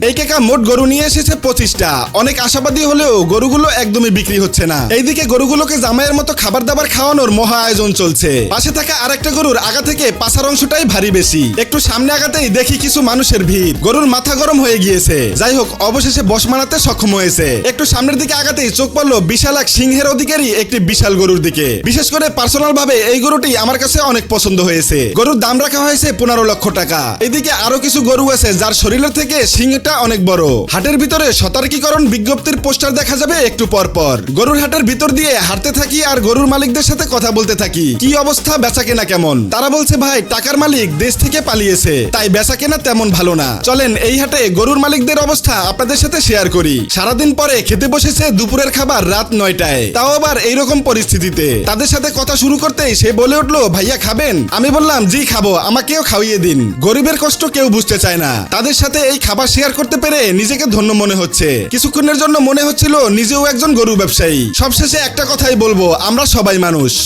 এই কাকা মোট গরু নিয়ে এসেছে 25টা। অনেক আশাবাদী হলেও গরুগুলো একদমই বিক্রি হচ্ছে না। এইদিকে গরুগুলোকে জামাইয়ের মতো খাবার দাবার খাওয়ানোর মহা আয়োজন চলছে। পাশে থাকা আরেকটা গরুর আগা থেকে পাছার অংশটাই ভারী বেশি। একটু সামনে আগাতেই দেখি কিছু মানুষের ভিড়। গরুর মাথা গরম হয়ে গিয়েছে। যাই হোক, অবশেষে বশ মানাতে সক্ষম হয়েছে। একটু সামনের দিকে আগাতেই চোখ পড়লো বিশাল এক সিংহের অধিকারী একটি বিশাল গরুর দিকে। বিশেষ করে পার্সোনাল ভাবে এই গরুটি আমার কাছে অনেক পছন্দ হয়েছে। গরুর দাম রাখা হয়েছে 15 লক্ষ টাকা। এদিকে আরো কিছু গরু আছে যার শরীরের থেকে সিংটা অনেক বড়। হাটের ভিতরে সতর্কীকরণ বিজ্ঞপ্তির পোস্টার দেখা যাবে একটু পর পর। গরুর হাটের ভিতর দিয়ে হাঁটতে থাকি আর গরুর মালিকদের সাথে কথা বলতে থাকি। কি অবস্থা, বেচা কেনা কেমন? তারা বলছে ভাই, টাকার মালিক দেশ থেকে পালিয়েছে, তাই বেচা কেনা তেমন ভালো না। চলেন এই হাটে গরুর মালিকদের অবস্থা আপনাদের সাথে শেয়ার করি। সারাদিন পরে খেতে বসেছে দুপুরের খাবার রাত 9টায়, তাও আবার এইরকম পরিস্থিতিতে। তাদের সাথে কথা শুরু করতেই সে বলে উঠলো, ভাইয়া খাবেন? আমি বললাম জি খাবো, আমাকেও খাওয়িয়ে দিন। গরিবের কষ্ট কেউ বুঝতে চায় না। তাদের সাথে এই খাবার শেয়ার করতে পেরে নিজেকে ধন্য মনে হচ্ছে। কিছুক্ষণের জন্য মনে হচ্ছিল নিজেও একজন গরু ব্যবসায়ী। সবশেষে একটা কথাই বলবো, আমরা সবাই মানুষ।